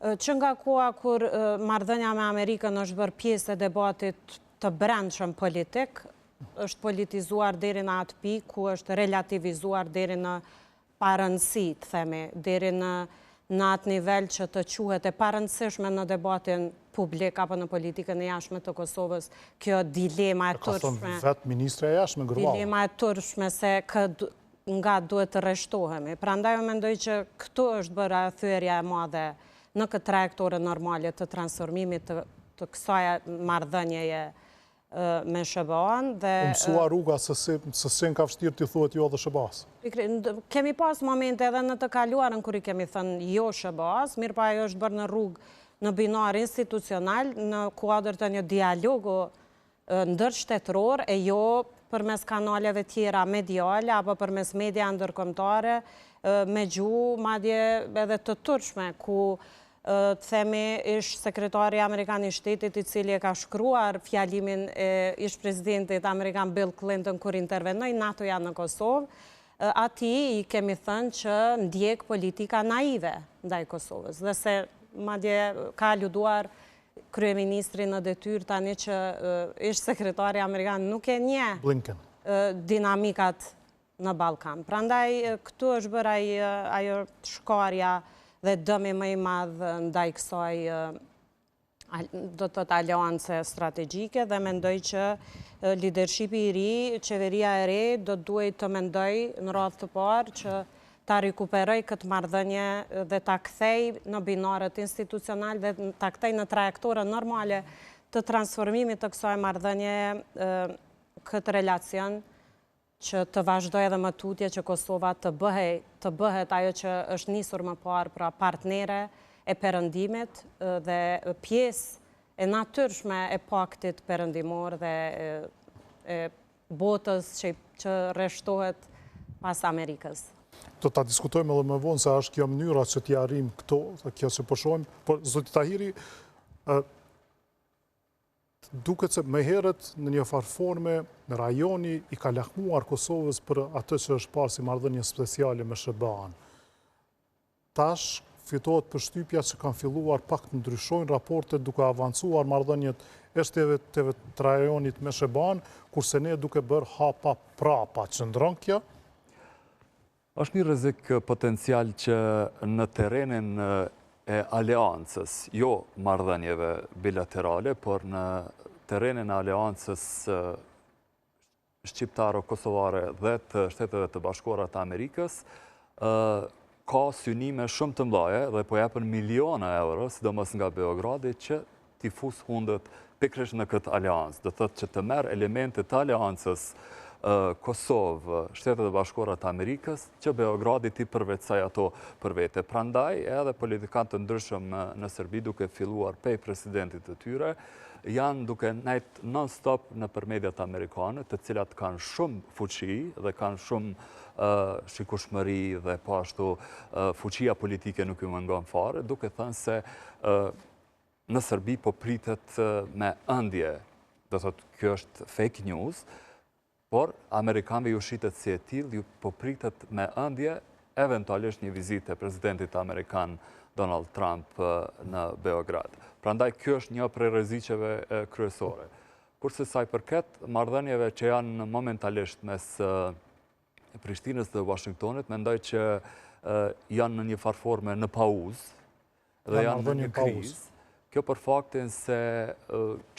Që nga koha kur marrëdhënia me Amerikën është bërë pjesë e debatit të brendshëm politik, është politizuar deri në atë pikë ku është relativizuar deri në parëndësi, të themi, deri në atë nivel që të quhet e parëndësishme në debatin publik apo në politikën e jashtme të Kosovës, kjo dilema e turpshme. Ka thënë vetë ministre e jashtme Gërvalla. Dilema e turpshme se nga duhet të rreshtohemi. Prandaj unë mendoj që këtu është bërë thyerja e madhe në këtë trajektore normale të transformimit të kësaj marrëdhënieje me SBA-n. Mësua rruga se sen ka vështirë t'i thuhet jo dhe SBA-s. Kemi pas momente edhe në të kaluarën kur i kemi thënë jo SBA-s, mirë pa ajo është bërë në rrugë në binar institucional, në kuadër të një dialogu ndërshtetëror e jo përmes kanaleve tjera mediale apo përmes media ndërkombëtare me gjuhë madje edhe të turpshme, ku të themi ish sekretari Amerikan i Shtetit i cili e ka shkruar fjalimin e ish presidentit Amerikan Bill Clinton kur intervenoi NATO-ja në Kosovë, ati i kemi thënë që ndjek politika naive ndaj Kosovës, dhe se madje ka aluduar kryeministri në detyrë tani që ish sekretari Amerikan nuk e njeh Blinken dinamikat në Ballkan. Prandaj këtu është bërë ajo shkarja dhe dëmi më i madh ndaj kësaj do të thotë aleance strategjike, dhe mendoj që lidershipi i ri, qeveria e re do duhet të mendoj në radhë të parë që ta rikuperoj këtë marrëdhënie dhe ta kthej në binarët institucional dhe ta kthej në trajektorën normale të transformimit të kësaj marrëdhënie këtë relacion që të vazhdoj edhe më tutje që Kosova të bëhet ajo që është nisur më parë, pra partnere e perëndimit dhe pjesë e natyrshme e paktit perëndimor dhe e botës që rreshtohet pas Amerikës. Do ta diskutojmë edhe më vonë se është kjo mënyra që t'i arrijmë këto, kjo që po shohim, por zoti Tahiri, duket se më herët në një farë forme në rajoni i ka lahmuar Kosovës për atë që është parë si marrëdhënie speciale me SBA-n. Tash fitohet përshtypja që kanë filluar pak të ndryshojnë raportet duke avancuar marrëdhëniet e shteve të rajonit me SBA-n, kurse ne duke bërë hapa prapa. Qëndron kjo? Është një rrezik potencial që në terrenin e aleancës, jo marrëdhënieve bilaterale, por në terrenin e aleancës shqiptaro-kosovare dhe të Shteteve të Bashkuara të Amerikës, ka synime shumë të mëdha dhe po japën miliona euro, sidomos nga Beogradi, që t'i fus hundët pikërisht në këtë aleancë. Do thotë që të merr elemente të aleancës Kosovë, Shtetet e Bashkuara të Amerikës, që Beogradi t'i përvetsoj ato për vete. Prandaj edhe politikanë të ndryshëm në Serbi, duke filluar pej presidentit të tyre, janë duke nejt non-stop në për mediat amerikane, të cilat kanë shumë fuqi dhe kanë shumë shikueshmëri dhe po ashtu fuqia politike nuk ju mungon fare, duke thënë se në Serbi po pritet me ëndje, do thotë kjo është fake news, por Amerikanëve ju shitet si e tillë, ju po pritet me ëndje eventualisht një vizitë e presidentit Amerikan Donald Trump në Beograd. Prandaj kjo është një prej rreziqeve kryesore. Kurse sa i përket marrëdhënieve që janë momentalisht mes Prishtinës dhe Washingtonit, mendoj që janë në një farë forme në pauzë dhe janë në një krizë. Kjo për faktin se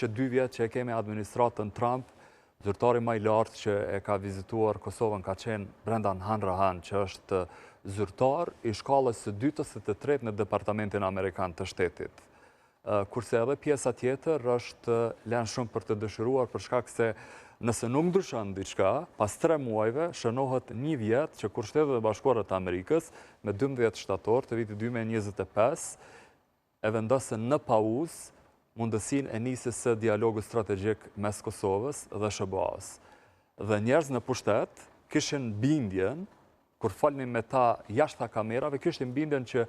që 2 vjet që e kemi administratën Trump, zyrtari më i lartë që e ka vizituar Kosovën ka qenë Brendan Hanrahan, që është zyrtar i shkallës së 2 ose të 3 në Departamentin Amerikan të Shtetit. Kurse edhe pjesa tjetër është lënë shumë për të dëshiruar, për shkak se nëse nuk ndryshon diçka, pas 3 muajve shënohet 1 vjet që kur Shtetet e Bashkuara të Amerikës me 12 shtator të vitit 2025 e vendosën në pauzë mundësinë e nisjes së dialogut strategjik mes Kosovës dhe SBA-s. Dhe njerëz në pushtet kishin bindjen, kur folnin me ta jashtë kamerave, kishin bindjen që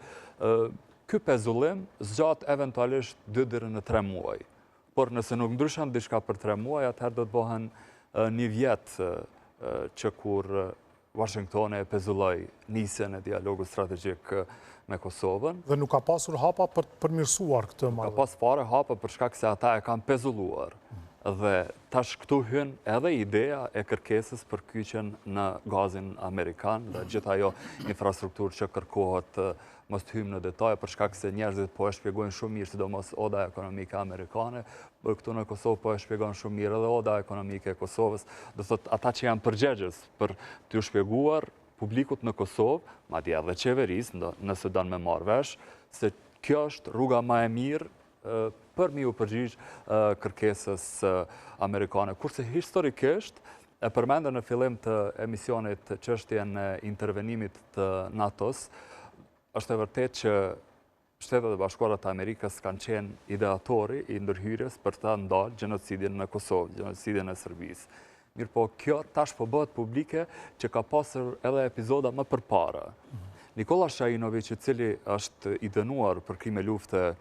ky pezullim zgjat eventualisht 2 deri në 3 muaj. Por nëse nuk ndryshon diçka për 3 muaj, atëherë do të bëhen 1 vjet që kur Washingtoni e pezulloi nisjen e dialogut strategjik me Kosovën. Dhe nuk ka pasur hapa për të përmirësuar këtë marrëdhënie. Ka pas fare hapa për shkak se ata e kanë pezulluar. Dhe tash këtu hyn edhe ideja e kërkesës për kyçen në gazin amerikan dhe gjithë ajo infrastrukturë që kërkohet mos të hymë në detaje për shkak se njerëzit po e shpjegojnë shumë mirë, sidomos oda ekonomike amerikane, por këtu në Kosovë po e shpjegon shumë mirë edhe oda ekonomike e Kosovës. Do thotë ata që janë përgjegjës për t'ju shpjeguar publikut në Kosovë, madje edhe qeverisë, nëse don me marrë vesh, se kjo është rruga më e mirë për mi u përgjigj kërkesës amerikane. Kurse historikisht, e përmendë në fillim të emisionit çështjen e intervenimit të NATO-s, është e vërtet që Shtetet e Bashkuara të Amerikës kanë qenë ideatori i ndërhyrjes për të ndalë gjenocidin në Kosovë, gjenocidin e Serbisë. Mirë po, kjo tash po bëhet publike që ka pasur edhe epizoda më përpara. Nikola Shajinović, i cili është i dënuar për krime lufte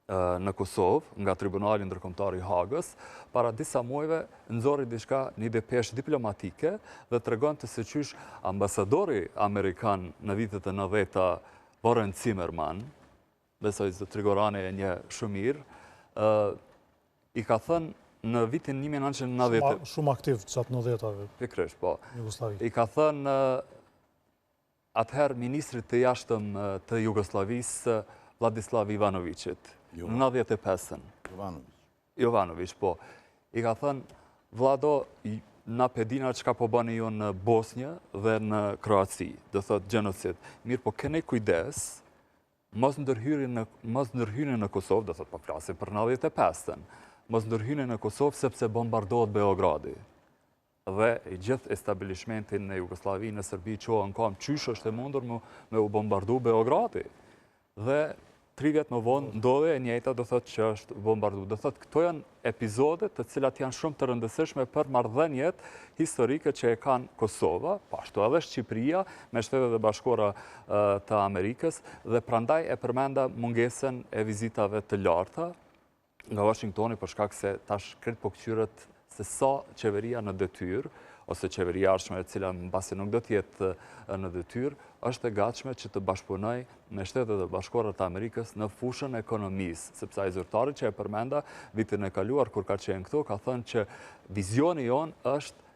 në Kosovë, nga Tribunali Ndërkombëtar i Hagës, para disa muajve nxorri diçka, një depeshë diplomatike dhe tregonte se qysh ambasadori amerikan në vitet e 90-ta, Warren Zimmerman, besoj se Trigorani e nje shumë mirë, i ka thënë në vitin 1990... Shumë aktiv qatë 90-tave. Pikërisht, po. Jugosllavi. I ka thënë atëherë ministrit të jashtëm të Jugosllavisë, Vladislav Ivanovićit, në 95-ën. Jovanović, po. I ka thënë, Vlado, na pedina që ka po bëni ju në Bosnjë dhe në Kroaci, do thotë gjenocid. Mirë, po kene kujdes, mos ndërhyrin në Kosovë, do thotë po flasim për 95-ën, mos ndërhyrin në Kosovë sepse bombardohet Beogradi. Dhe i gjithë establishmentin në Jugoslavi, në Serbi, qohën kam, qysh është e mundur me u bombardu Beogradi. Dhe 3 vjet më vonë ndodhe e njëjta, do thotë që është bombardu. Do thotë këto janë epizode të cilat janë shumë të rëndësishme për marrëdhëniet historike që e kanë Kosova, ashtu edhe Shqipëria me Shtetet e Bashkuara të Amerikës, dhe prandaj e përmenda mungesën e vizitave të larta nga Washingtoni për shkak se tash krejt po kthyrët se sa qeveria në detyrë, ose qeveria arshme e cila mbasi nuk do t'jetë në detyrë, është e gatshme që të bashkëpunoj me Shtetet e Bashkuara të Amerikës në fushën ekonomisë, sepse ai zyrtari që e përmenda vitin e kaluar kur ka qenë këtu, ka thënë që vizioni jonë është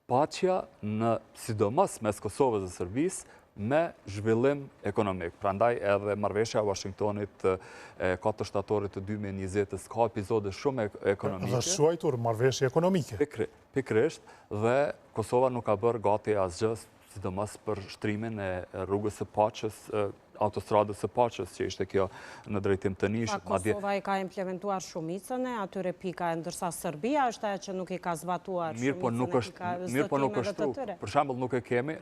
paqja në sidomos mes Kosovës dhe Serbisë me zhvillim ekonomik. Prandaj edhe marrëveshja e Washingtonit e 4 shtatorit të 2020-s ka epizode shumë ekonomike. Dhe shuajtur marrëveshje ekonomike. Pikërisht, dhe Kosova nuk ka bërë gati asgjë, sidomos për shtrimin e rrugës së paqes, autostradës së paqes, që ishte kjo në drejtim të Nishit. Kosova i ka implementuar shumicën e atyre pika, ndërsa Serbia është ajo që nuk i ka zbatuar shumicën e pika zëtimeve të tyre. Për shembull, nuk e kemi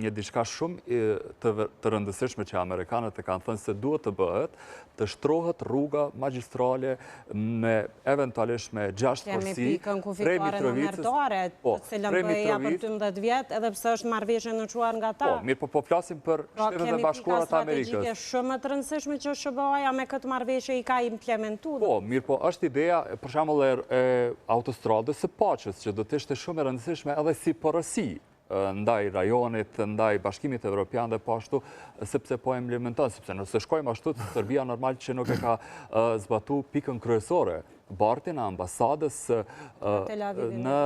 një diçka shumë të rëndësishme që amerikanët e kanë thënë se duhet të bëhet, të shtrohet rruga magjistrale me eventualisht me 6 Kemi pikën kufituare në Merdore, të cilën bëja për 12 vjet, edhe pse është marrëveshje në quar nga ta. Po, mirë, po flasim për Shtetet e Bashkuara të Amerikës. Strategjike shumë të rëndësishme që SBA-ja me këtë marrëveshje i ka implementuar. Po, mirë, po është ideja, për shembull, e autostradës së paqes, që do të ishte shumë e rëndësishme edhe si porosi ndaj rajonit, ndaj Bashkimit Evropian dhe po ashtu, sepse po implementon, sepse nëse shkojmë ashtu, Serbia normal që nuk e ka zbatu pikën kryesore, bartin e ambasadës në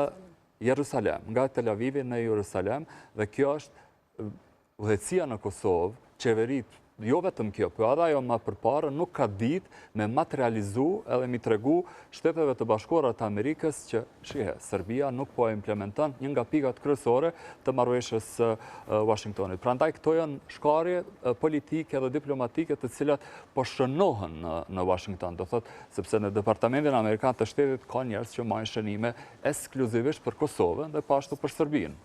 Jerusalem, nga Tel Avivi në Jerusalem, dhe kjo është udhëhecia në Kosovë, qeverit, jo vetëm kjo, po edhe ajo më përpara nuk ka ditë me materializu edhe mi tregu Shteteve të Bashkuara të Amerikës që, shihe, Serbia nuk po e implementon një nga pikat kryesore të marrëveshjes së Washingtonit. Prandaj këto janë shkarje politike dhe diplomatike të cilat po shënohen në Washington, do thotë, sepse në Departamentin Amerikan të Shtetit ka njerëz që marrin shënime ekskluzivisht për Kosovën dhe po ashtu për Serbinë.